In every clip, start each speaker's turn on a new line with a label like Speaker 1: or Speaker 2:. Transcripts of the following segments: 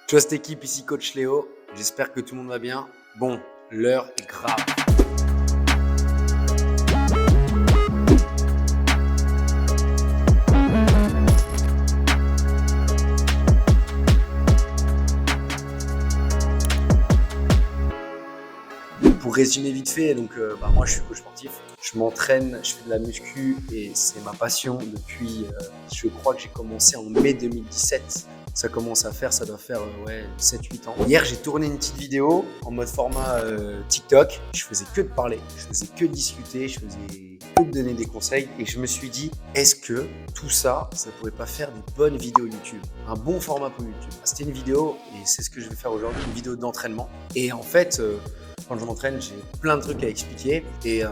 Speaker 1: Trust équipe, ici coach Léo. J'espère que tout le monde va bien. Bon, l'heure est grave. Pour résumer vite fait, donc moi je suis coach sportif, je m'entraîne, je fais de la muscu et c'est ma passion depuis, je crois que j'ai commencé en mai 2017. Ça commence à faire, ça doit faire 7-8 ans. Hier j'ai tourné une petite vidéo en mode format TikTok. Je faisais que de parler, je faisais que de discuter, je faisais que de donner des conseils et je me suis dit, est-ce que tout ça, ça pourrait pas faire des bonnes vidéos YouTube? Un bon format pour YouTube. C'était une vidéo et c'est ce que je vais faire aujourd'hui, une vidéo d'entraînement. Et en fait, quand je m'entraîne, j'ai plein de trucs à expliquer et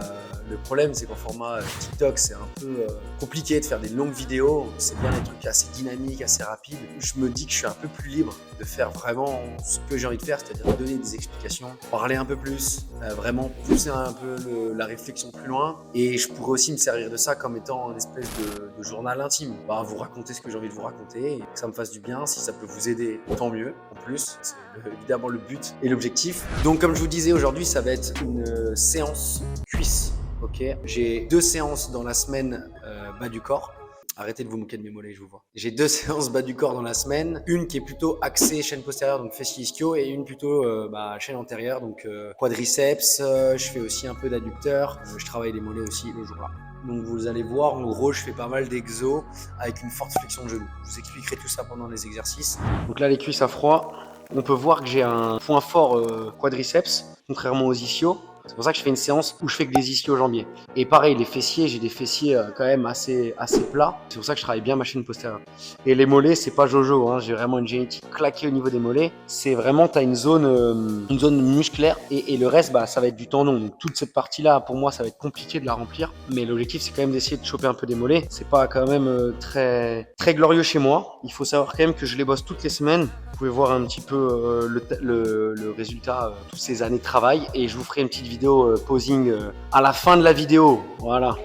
Speaker 1: le problème, c'est qu'en format TikTok, c'est un peu compliqué de faire des longues vidéos. C'est bien des trucs assez dynamiques, assez rapides. Je me dis que je suis un peu plus libre de faire vraiment ce que j'ai envie de faire, c'est-à-dire donner des explications, parler un peu plus, vraiment pousser un peu la réflexion plus loin. Et je pourrais aussi me servir de ça comme étant une espèce de journal intime. Vous raconter ce que j'ai envie de vous raconter et que ça me fasse du bien. Si ça peut vous aider, tant mieux. En plus, c'est évidemment le but et l'objectif. Donc, comme je vous disais, aujourd'hui, ça va être une séance cuisse. Ok, j'ai 2 séances dans la semaine bas du corps. Arrêtez de vous moquer de mes mollets, je vous vois. J'ai 2 séances bas du corps dans la semaine. Une qui est plutôt axée chaîne postérieure, donc fessier ischio, et une plutôt chaîne antérieure, donc quadriceps. Je fais aussi un peu d'adducteur. Je travaille les mollets aussi le jour-là. Donc vous allez voir, en gros, je fais pas mal d'exos avec une forte flexion de genou. Je vous expliquerai tout ça pendant les exercices. Donc là, les cuisses à froid. On peut voir que j'ai un point fort quadriceps, contrairement aux ischios. C'est pour ça que je fais une séance où je fais que des ischio-jambiers. Et pareil, les fessiers, j'ai des fessiers quand même assez plats. C'est pour ça que je travaille bien ma chaîne postérieure. Et les mollets, c'est pas Jojo, hein. J'ai vraiment une génétique claquée au niveau des mollets. C'est vraiment, tu as une zone musculaire et le reste, ça va être du tendon. Donc toute cette partie-là, pour moi, ça va être compliqué de la remplir. Mais l'objectif, c'est quand même d'essayer de choper un peu des mollets. C'est pas quand même très glorieux chez moi. Il faut savoir quand même que je les bosse toutes les semaines. Vous pouvez voir un petit peu le résultat toutes ces années de travail et je vous ferai une petite vidéo posing à la fin de la vidéo. Voilà.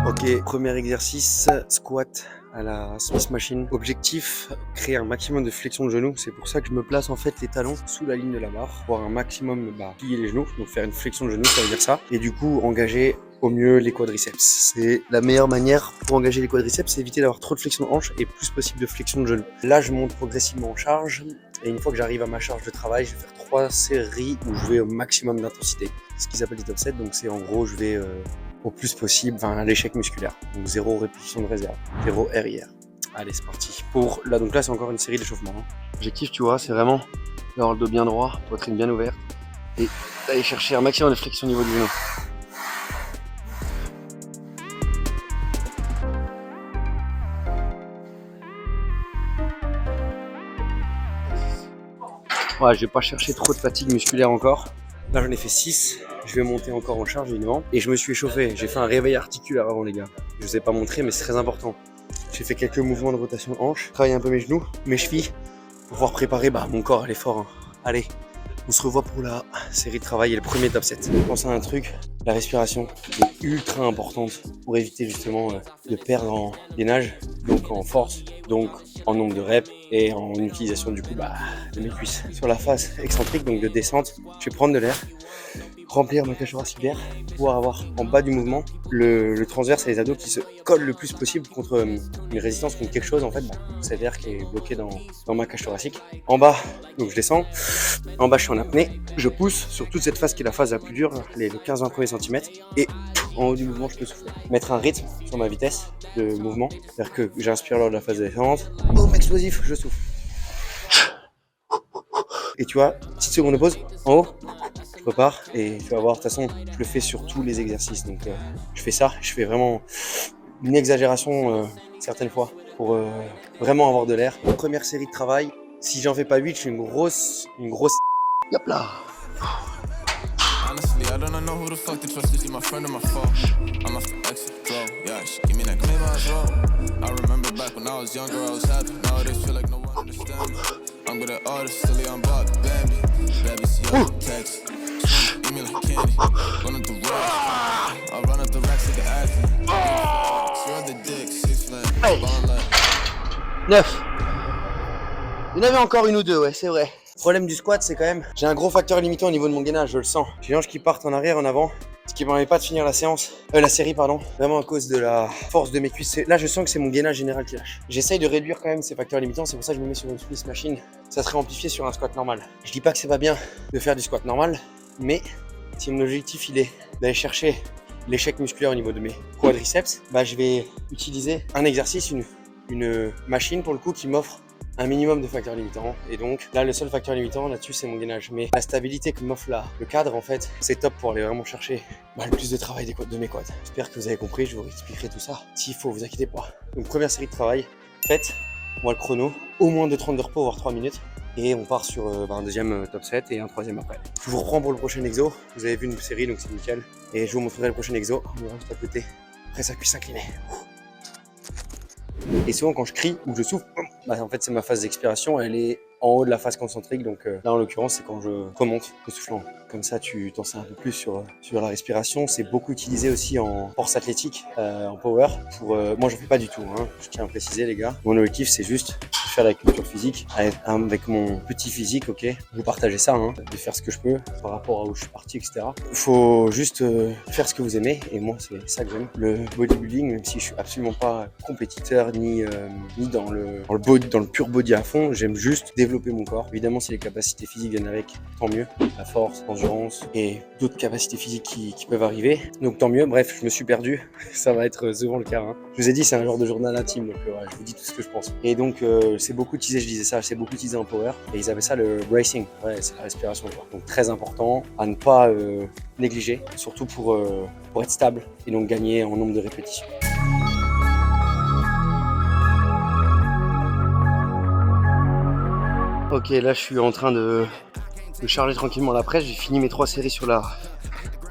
Speaker 1: Ok, premier exercice, squat à la Smith Machine. Objectif, créer un maximum de flexion de genoux. C'est pour ça que je me place en fait les talons sous la ligne de la barre pour un maximum plier les genoux. Donc faire une flexion de genoux, ça veut dire ça. Et du coup, engager au mieux les quadriceps. C'est la meilleure manière pour engager les quadriceps, c'est éviter d'avoir trop de flexion de hanche et plus possible de flexion de genoux. Là, je monte progressivement en charge et une fois que j'arrive à ma charge de travail, je vais faire 3 séries où je vais au maximum d'intensité. C'est ce qu'ils appellent des top sets. Donc c'est en gros, je vais au plus possible, à l'échec musculaire. Donc 0 répétition de réserve, 0 RIR. Allez, c'est parti. Donc là, c'est encore une série d'échauffement. L'objectif, tu vois, c'est vraiment d'avoir le dos bien droit, poitrine bien ouverte et d'aller chercher un maximum de flexion au niveau du genou. Ouais, je vais pas chercher trop de fatigue musculaire encore. Là, j'en ai fait 6. Je vais monter encore en charge, évidemment. Et je me suis échauffé. J'ai fait un réveil articulaire avant, les gars. Je vous ai pas montré, mais c'est très important. J'ai fait quelques mouvements de rotation de hanche. Travailler un peu mes genoux, mes chevilles, pour pouvoir préparer mon corps à l'effort. Allez, on se revoit pour la série de travail et le premier top set. Pensez à un truc, la respiration est ultra importante pour éviter justement de perdre en gainage, donc en force, donc en nombre de reps et en utilisation du coup de mes cuisses. Sur la phase excentrique, donc de descente, je vais prendre de l'air, remplir ma cage thoracique, pouvoir avoir en bas du mouvement le transverse et les abdos qui se collent le plus possible contre une résistance, contre quelque chose en fait, cet air qui est bloqué dans ma cage thoracique. En bas, donc je descends, en bas je suis en apnée, je pousse sur toute cette phase qui est la phase la plus dure, les 15-20 premiers centimètres, et en haut du mouvement je peux souffler. Mettre un rythme sur ma vitesse de mouvement, c'est-à-dire que j'inspire lors de la phase de descente, boum, explosif, je souffle. Et tu vois, petite seconde de pause, en haut, je repars et tu vas voir, de toute façon, je le fais sur tous les exercices. Donc je fais ça, je fais vraiment une exagération certaines fois pour vraiment avoir de l'air. Première série de travail, si j'en fais pas 8, je suis une grosse... Yop là. Honestly, I don't know who the fuck to trust. Is he my friend or my foe? I'm off the exit, bro. Yeah, she give me that claim as well. I remember back when I was younger, I was happy. Nowadays feel like no one understands me. I'm good at artists, silly, I'm Bob, Bambi. Baby, see all the text. Give me like candy. Run up the road. I'll run up the racks like an athlete. You're the dick, 6 flat. Ball like.
Speaker 2: 9. Il y en avait encore une ou deux, ouais, c'est vrai. Le problème du squat, c'est quand même, j'ai un gros facteur limitant au niveau de mon gainage, je le sens. J'ai les hanches qui partent en arrière, en avant, ce qui ne permet pas de finir la série, vraiment à cause de la force de mes cuisses. Là, je sens que c'est mon gainage général qui lâche. J'essaye de réduire quand même ces facteurs limitants, c'est pour ça que je me mets sur une Swiss machine. Ça serait amplifié sur un squat normal. Je dis pas que c'est pas bien de faire du squat normal, mais si mon objectif il est d'aller chercher l'échec musculaire au niveau de mes quadriceps, bah, je vais utiliser un exercice, une machine pour le coup qui m'offre un minimum de facteurs limitants. Et donc là, le seul facteur limitant là-dessus, c'est mon gainage. Mais la stabilité que m'offre là, le cadre, en fait, c'est top pour aller vraiment chercher le plus de travail de mes quads. J'espère que vous avez compris, je vous expliquerai tout ça. S'il faut, vous inquiétez pas. Donc première série de travail, faites, moi le chrono, au moins de 30 de repos, voire 3 minutes. Et on part sur un deuxième top set et un troisième après. Je vous reprends pour le prochain exo. Vous avez vu une série, donc c'est nickel. Et je vous montrerai le prochain exo. On va juste à côté. Après sa cuisse inclinée. Et souvent quand je crie ou que je souffle, bah, en fait c'est ma phase d'expiration, elle est en haut de la phase concentrique. Donc là en l'occurrence c'est quand je remonte le soufflant. Comme ça tu t'en sais un peu plus sur la respiration. C'est beaucoup utilisé aussi en force athlétique, en power. Moi j'en fais pas du tout, hein. Je tiens à préciser les gars. Mon objectif c'est juste de faire la culture physique avec mon petit physique, ok. Vous partagez ça, hein, de faire ce que je peux par rapport à où je suis parti, etc. Faut juste faire ce que vous aimez et moi c'est ça que j'aime. Le bodybuilding, même si je suis absolument pas compétiteur ni dans le pur body à fond, j'aime juste développer mon corps. Évidemment si les capacités physiques viennent avec, tant mieux. La force, l'endurance et d'autres capacités physiques qui peuvent arriver. Donc tant mieux. Bref, je me suis perdu. Ça va être souvent le cas, hein. Je vous ai dit c'est un genre de journal intime, donc ouais, je vous dis tout ce que je pense. Et donc c'est beaucoup utilisé, je disais ça, c'est beaucoup utilisé en power. Et ils avaient ça le bracing, ouais, c'est la respiration quoi. Donc très important à ne pas négliger, surtout pour être stable et donc gagner en nombre de répétitions. Ok, là je suis en train de charger tranquillement la presse. J'ai fini mes 3 séries sur la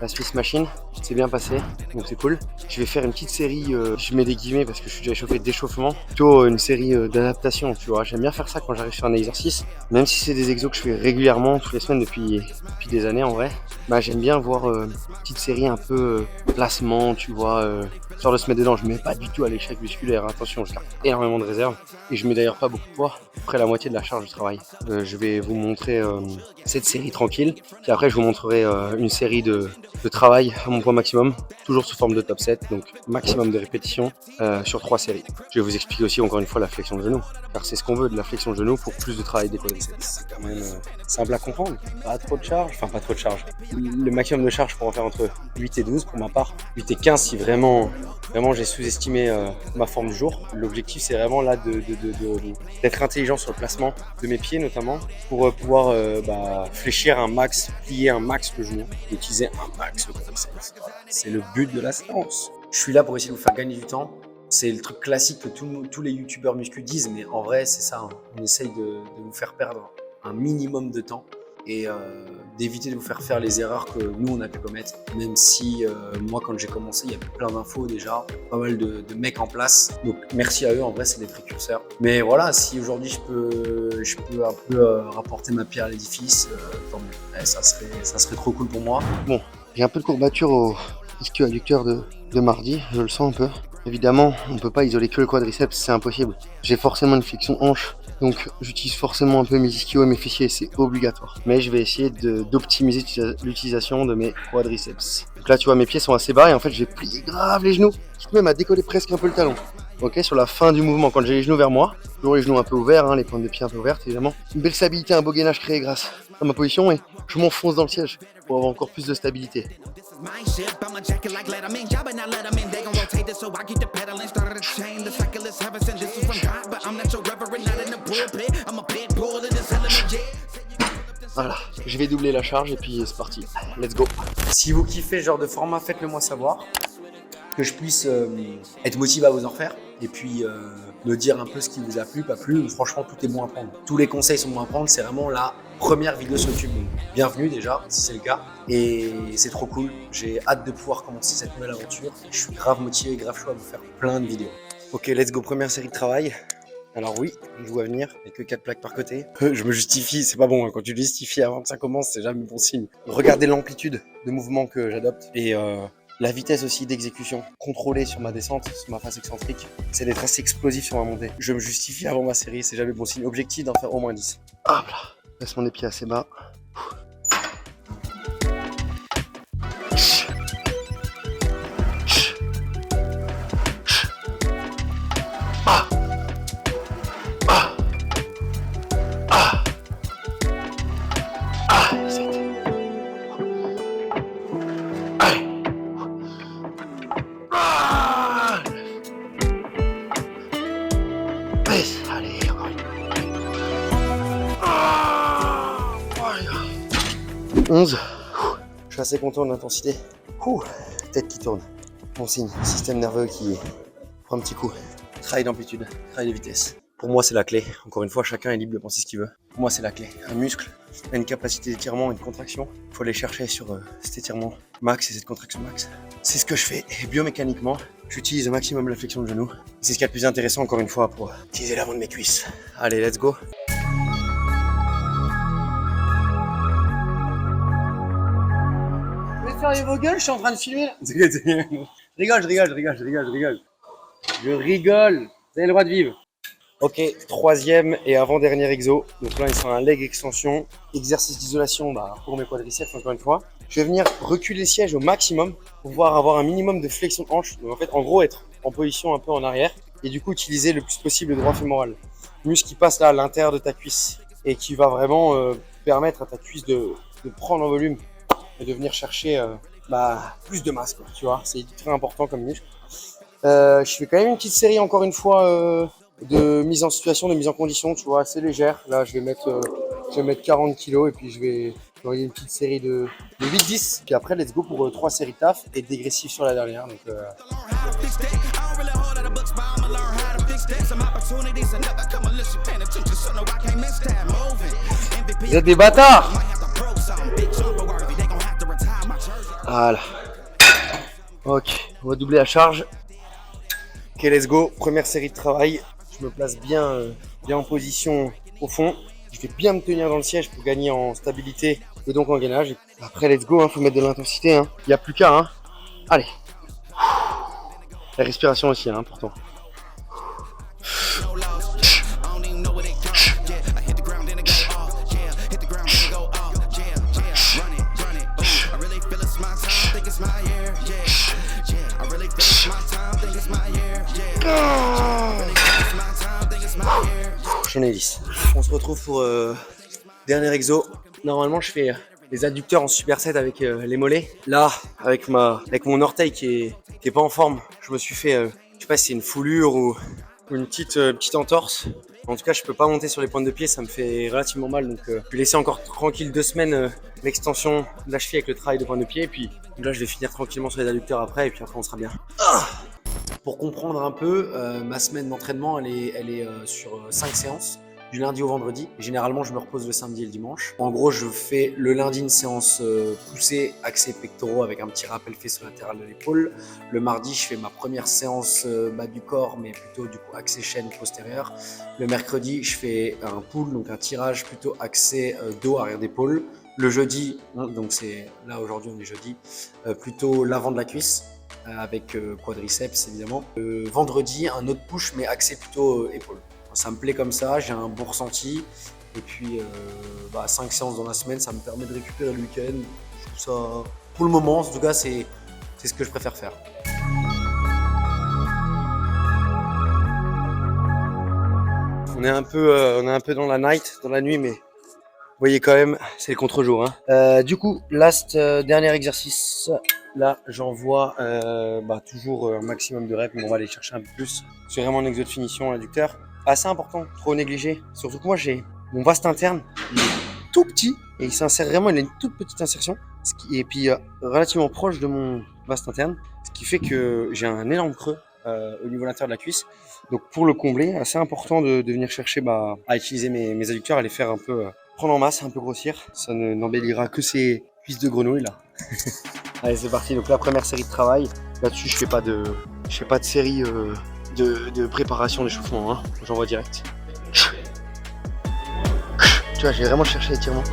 Speaker 2: Swiss machine. C'est bien passé, donc c'est cool. Je vais faire une petite série, je mets des guillemets parce que je suis déjà échauffé, d'échauffement. Plutôt une série d'adaptation, tu vois. J'aime bien faire ça quand j'arrive sur un exercice. Même si c'est des exos que je fais régulièrement, toutes les semaines depuis des années en vrai. Bah j'aime bien voir une petite série un peu placement, tu vois. Histoire de se mettre dedans, je mets pas du tout à l'échec musculaire, attention, je garde énormément de réserve. Et je mets d'ailleurs pas beaucoup de poids, après la moitié de la charge de travail. Je vais vous montrer cette série tranquille, puis après je vous montrerai une série de travail à mon poids maximum, toujours sous forme de top set, donc maximum de répétitions sur 3 séries. Je vais vous expliquer aussi encore une fois la flexion de genou, car c'est ce qu'on veut de la flexion de genou pour plus de travail des quadriceps. C'est quand même simple à comprendre, pas trop de charge, le maximum de charge pour en faire entre 8 et 12 pour ma part, 8 et 15 si vraiment j'ai sous-estimé ma forme du jour. L'objectif c'est vraiment là d'être intelligent sur le placement de mes pieds notamment pour pouvoir fléchir un max, plier un max le genou, utiliser un max le quadriceps. Voilà. C'est le but de la séance.
Speaker 1: Je suis là pour essayer de vous faire gagner du temps. C'est le truc classique que tous les youtubeurs muscu disent, mais en vrai c'est ça, hein. On essaye de vous faire perdre un minimum de temps et d'éviter de vous faire les erreurs que nous on a pu commettre, même si moi quand j'ai commencé il y avait plein d'infos déjà, pas mal de mecs en place, donc merci à eux, en vrai c'est des précurseurs. Mais voilà, si aujourd'hui je peux un peu rapporter ma pierre à l'édifice, tant mieux. Ouais, ça serait trop cool pour moi.
Speaker 2: Bon, j'ai un peu de courbature au ischio-adducteur de mardi, je le sens un peu. Évidemment, on ne peut pas isoler que le quadriceps, c'est impossible. J'ai forcément une flexion hanche, donc j'utilise forcément un peu mes ischios et mes fessiers, c'est obligatoire. Mais je vais essayer d'optimiser l'utilisation de mes quadriceps. Donc là, tu vois, mes pieds sont assez bas et en fait, j'ai plié grave les genoux, quitte même à décoller presque un peu le talon. Ok, sur la fin du mouvement, quand j'ai les genoux vers moi, toujours les genoux un peu ouverts, hein, les pointes de pied un peu ouvertes évidemment. Une belle stabilité, un beau gainage créé grâce à ma position et je m'enfonce dans le siège pour avoir encore plus de stabilité. Voilà, je vais doubler la charge et puis c'est parti. Let's go.
Speaker 1: Si vous kiffez ce genre de format, faites-le moi savoir, que je puisse être motivé à vous en refaire et puis me dire un peu ce qui vous a plu, pas plu. Franchement, tout est bon à prendre. Tous les conseils sont bons à prendre. C'est vraiment la première vidéo sur YouTube. Donc, bienvenue déjà, si c'est le cas. Et c'est trop cool. J'ai hâte de pouvoir commencer cette nouvelle aventure. Je suis grave motivé, grave chaud à vous faire plein de vidéos.
Speaker 2: Ok, let's go, première série de travail. Alors oui, je vois venir, avec que 4 plaques par côté. Je me justifie, c'est pas bon, hein. Quand tu justifies avant que ça commence, c'est jamais bon signe. Regardez l'amplitude de mouvement que j'adopte et La vitesse aussi d'exécution, contrôlée sur ma descente, sur ma face excentrique, c'est d'être assez explosif sur ma montée. Je me justifie avant ma série, c'est jamais bon signe. Objectif d'en faire au moins 10. Hop là, laisse mon épied assez bas. Ah. Ah. Ah. Ah. Allez, encore une. 11. Je suis assez content de l'intensité. Tête qui tourne. Bon signe. Système nerveux qui prend un petit coup. Travail d'amplitude, travail de vitesse. Pour moi, c'est la clé. Encore une fois, chacun est libre de penser ce qu'il veut. Pour moi, c'est la clé. Un muscle a une capacité d'étirement et de contraction. Il faut aller chercher sur cet étirement max et cette contraction max. C'est ce que je fais. Et biomécaniquement, j'utilise au maximum la flexion de genou. C'est ce qu'il y a de plus intéressant, encore une fois, pour utiliser l'avant de mes cuisses. Allez, let's go. Vous voulez faire vos gueules? Je suis en train de filmer. Je rigole. Vous avez le droit de vivre. Ok, troisième et avant-dernier exo. Donc là, ils sont un leg extension. Exercice d'isolation pour mes quadriceps, encore une fois. Je vais venir reculer le siège au maximum pour pouvoir avoir un minimum de flexion de hanche. Donc en fait, en gros, être en position un peu en arrière et du coup, utiliser le plus possible le droit fémoral. Muscle qui passe là à l'intérieur de ta cuisse et qui va vraiment permettre à ta cuisse de prendre en volume et de venir chercher plus de masse, quoi, tu vois. C'est très important comme muscle. Je fais quand même une petite série, encore une fois, de mise en situation, de mise en condition, tu vois, assez légère. Là, je vais mettre 40 kilos et puis je vais envoyer une petite série de 8-10. Puis après, let's go pour 3 séries taf et dégressif sur la dernière. Donc, Vous êtes des bâtards! Voilà. Ok, on va doubler la charge. Ok, let's go. Première série de travail. Je me place bien en position au fond. Je vais bien me tenir dans le siège pour gagner en stabilité et donc en gainage. Après, let's go. Faut mettre de l'intensité. Il n'y a plus qu'à. Allez. La respiration aussi, important. J'en ai 10. On se retrouve pour dernier exo. Normalement, je fais les adducteurs en superset avec les mollets. Là, avec mon orteil qui est pas en forme, je me suis fait, je sais pas si c'est une foulure ou une petite entorse. En tout cas, je peux pas monter sur les pointes de pied, ça me fait relativement mal. Donc, je vais laisser encore tranquille 2 semaines l'extension de la cheville avec le travail de pointe de pied. Et puis là, je vais finir tranquillement sur les adducteurs après. Et puis après, on sera bien. Pour comprendre un peu, ma semaine d'entraînement, elle est sur 5 séances, du lundi au vendredi. Généralement, je me repose le samedi et le dimanche. En gros, je fais le lundi une séance poussée, axée pectoraux avec un petit rappel fesse latéral de l'épaule. Le mardi, je fais ma première séance bas du corps, mais plutôt du coup axée chaîne postérieure. Le mercredi, je fais un pull, donc un tirage plutôt axé dos arrière d'épaule. Le jeudi, donc c'est là aujourd'hui on est jeudi, plutôt l'avant de la cuisse. Avec quadriceps évidemment. Vendredi, un autre push mais axé plutôt épaule. Ça me plaît comme ça, j'ai un bon ressenti. Et puis 5 séances dans la semaine, ça me permet de récupérer le week-end. Je trouve ça, pour le moment, en tout cas, c'est ce que je préfère faire. On est un peu dans la night, dans la nuit, mais vous voyez quand même, c'est le contre-jour. Du coup, dernier exercice. Là, j'envoie toujours un maximum de reps, mais on va aller chercher un peu plus. C'est vraiment un exo de finition adducteur. Assez important, trop négligé. Surtout que moi, j'ai mon vaste interne, il est tout petit et il s'insère vraiment, il a une toute petite insertion. Et puis, relativement proche de mon vaste interne, ce qui fait que j'ai un énorme creux au niveau de l'intérieur de la cuisse. Donc, pour le combler, assez important de venir chercher à utiliser mes adducteurs, à les faire un peu prendre en masse, un peu grossir. Ça n'embellira que ces cuisses de grenouille là. Allez, c'est parti. Donc la première série de travail. Là-dessus, je fais pas de série de préparation d'échauffement. J'envoie direct. Tu vois, j'ai vraiment cherché l'étirement.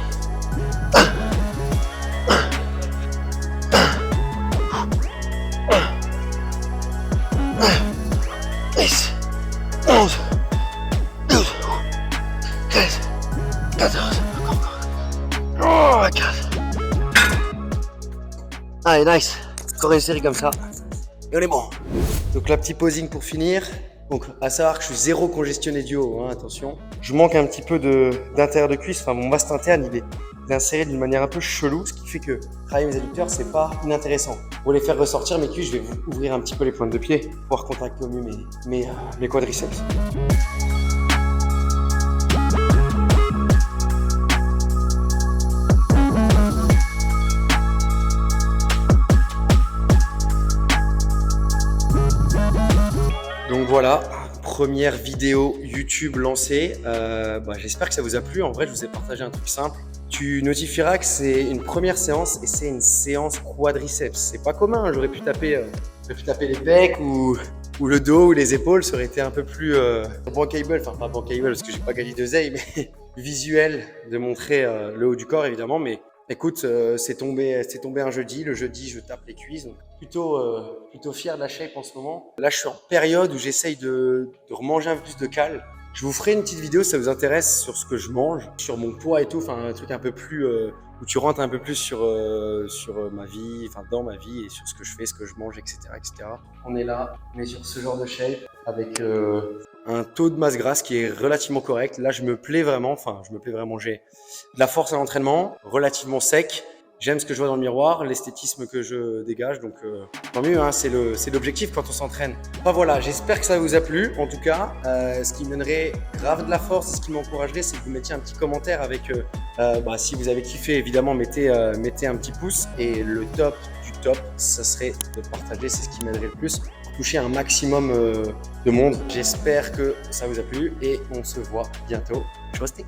Speaker 2: Allez, nice. Encore une série comme ça. Et on est bon.
Speaker 1: Donc la petite posing pour finir. Donc à savoir que je suis zéro congestionné du haut, hein, attention.
Speaker 2: Je manque un petit peu d'intérieur de cuisse. Enfin, mon vaste interne, il est inséré d'une manière un peu chelou, ce qui fait que travailler mes adducteurs, c'est pas inintéressant. Pour les faire ressortir mes cuisses, je vais ouvrir un petit peu les pointes de pied pour pouvoir contracter au mieux mes quadriceps.
Speaker 1: Donc voilà, première vidéo YouTube lancée. J'espère que ça vous a plu. En vrai, je vous ai partagé un truc simple. Tu notifieras que c'est une première séance et c'est une séance quadriceps. C'est pas commun, hein. J'aurais pu taper les pecs ou le dos ou les épaules. Ça aurait été un peu plus bankable, enfin pas bankable parce que j'ai pas gagné d'oseille, mais visuel de montrer le haut du corps évidemment. Mais écoute, c'est tombé un jeudi. Le jeudi, je tape les cuisses. Donc plutôt fier de la shape en ce moment. Là, je suis en période où j'essaye de remanger un peu plus de cale. Je vous ferai une petite vidéo si ça vous intéresse sur ce que je mange, sur mon poids et tout, enfin un truc un peu plus où tu rentres un peu plus sur ma vie, enfin dans ma vie et sur ce que je fais, ce que je mange, etc., etc. On est là, on est sur ce genre de shape avec un taux de masse grasse qui est relativement correct. Là, je me plais vraiment, j'ai de la force à l'entraînement, relativement sec. J'aime ce que je vois dans le miroir, l'esthétisme que je dégage, donc tant mieux, hein, c'est l'objectif quand on s'entraîne. Enfin voilà, j'espère que ça vous a plu. En tout cas, ce qui me donnerait grave de la force, ce qui m'encouragerait, c'est que vous mettiez un petit commentaire avec, si vous avez kiffé, évidemment, mettez un petit pouce. Et le top du top, ça serait de partager, c'est ce qui m'aiderait le plus pour toucher un maximum de monde. J'espère que ça vous a plu et on se voit bientôt. Tchuss, t'es